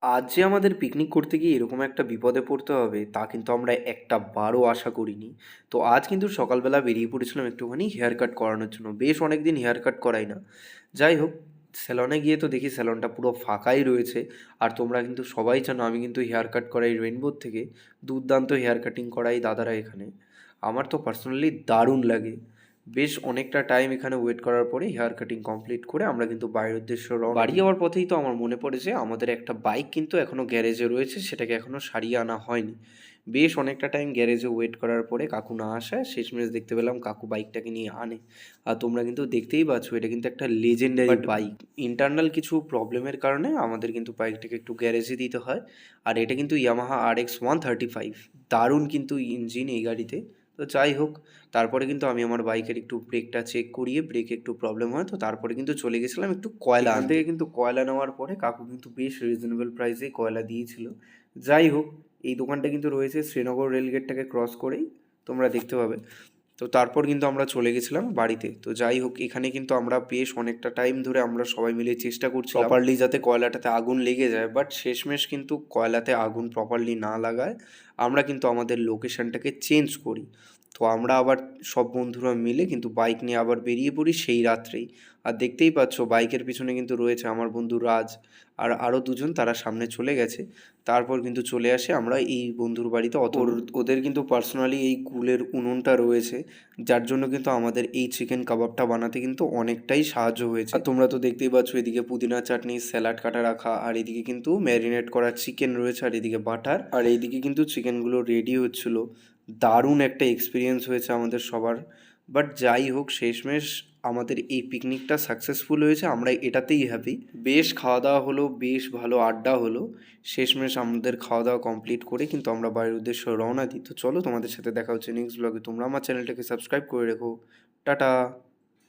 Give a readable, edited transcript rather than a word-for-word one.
আজ যে আমাদের পিকনিক করতে গিয়ে এরকম একটা বিপদে পড়তে হবে তা কিন্তু আমরা একটা বারও আশা করিনি। তো আজ কিন্তু সকালবেলা বেরিয়ে পড়েছিলাম একটুখানি হেয়ার কাট করানোর জন্য। বেশ অনেকদিন হেয়ার কাট করাই না। যাই হোক, সেলনে গিয়ে তো দেখি সেলনটা পুরো ফাঁকাই রয়েছে। আর তোমরা কিন্তু সবাই জানো আমি কিন্তু হেয়ার কাট করাই রেইনবোর থেকে। দুর্দান্ত হেয়ার কাটিং করাই দাদারা এখানে। আমার তো পার্সোনালি দারুণ লাগে। বেশ অনেকটা টাইম এখানে ওয়েট করার পরে হেয়ার কাটিং কমপ্লিট করে আমরা কিন্তু বাড়ির উদ্দেশ্যে বাড়ি যাওয়ার পথেই তো আমার মনে পড়ে যে আমাদের একটা বাইক কিন্তু এখনও গ্যারেজে রয়েছে, সেটাকে এখনও সারিয়ে আনা হয়নি। বেশ অনেকটা টাইম গ্যারেজে ওয়েট করার পরে কাকু না আসায় শেষমেশ দেখতে পেলাম কাকু বাইকটাকে নিয়ে আনে। আর তোমরা কিন্তু দেখতেই পাচ্ছ এটা কিন্তু একটা লেজেন্ডারি বাইক। ইন্টারনাল কিছু প্রবলেমের কারণে আমাদের কিন্তু বাইকটাকে একটু গ্যারেজে দিতে হয়। আর এটা কিন্তু ইয়ামাহা RX 135, দারুণ কিন্তু ইঞ্জিন এই গাড়িতে। তো যাই হোক, তারপরে কিন্তু আমি আমার বাইকের একটু ব্রেকটা চেক করিয়ে ব্রেকে একটু প্রবলেম হয়, তো তারপরে কিন্তু চলে গেছিলাম একটু কয়লা আনতে। থেকে কিন্তু কয়লা নেওয়ার পরে কাকু কিন্তু বেশ রিজনেবল প্রাইসে কয়লা দিয়েছিল। যাই হোক, এই দোকানটা কিন্তু রয়েছে শ্রীনগর রেলগেটটাকে ক্রস করেই, তোমরা দেখতে পাবে। তো তারপর কিন্তু আমরা চলে গেছিলাম বাড়িতে। তো যাই হোক, এখানে কিন্তু আমরা বেশ অনেকটা টাইম ধরে আমরা সবাই মিলে চেষ্টা করছিলাম প্রপারলি যাতে কয়লাটাতে আগুন লেগে যায়, বাট শেষমেশ কিন্তু কয়লাতে আগুন প্রপারলি না লাগায় আমরা কিন্তু আমাদের লোকেশনটাকে চেঞ্জ করি। তো আমরা আবার সব বন্ধুরা মিলে কিন্তু বাইক নিয়ে আবার বেরিয়ে পড়ি সেই রাত্রেই। আর দেখতেই পাচ্ছ বাইকের পিছনে কিন্তু রয়েছে আমার বন্ধু রাজ, আর আরও দুজন তারা সামনে চলে গেছে। তারপর কিন্তু চলে আসে আমরা এই বন্ধুর বাড়িতে। ওদের কিন্তু পার্সোনালি এই কুলের উনুনটা রয়েছে, যার জন্য কিন্তু আমাদের এই চিকেন কাবাবটা বানাতে কিন্তু অনেকটাই সাহায্য হয়েছে। আর তোমরা তো দেখতেই পাচ্ছ এদিকে পুদিনা চাটনি, স্যালাড কাটা রাখা, আর এদিকে কিন্তু ম্যারিনেট করা চিকেন রয়েছে, আর এদিকে বাটার, আর এইদিকে কিন্তু চিকেনগুলো রেডি হচ্ছিল। দারুণ একটা এক্সপিরিয়েন্স হয়েছে আমাদের সবার। বাট যাই হোক, শেষমেশ আমাদের এই পিকনিকটা সাকসেসফুল হয়েছে, আমরা এটাতেই হ্যাপি। বেশ খাওয়া দাওয়া হলো, বেশ ভালো আড্ডা হলো। শেষমেশ আমাদের খাওয়া দাওয়া কমপ্লিট করে কিন্তু আমরা বাড়ির উদ্দেশ্যে রওনা দিই। তো চলো, তোমাদের সাথে দেখা হচ্ছে নেক্সট ব্লগে। তোমরা আমার চ্যানেলটাকে সাবস্ক্রাইব করে রেখো। টাটা।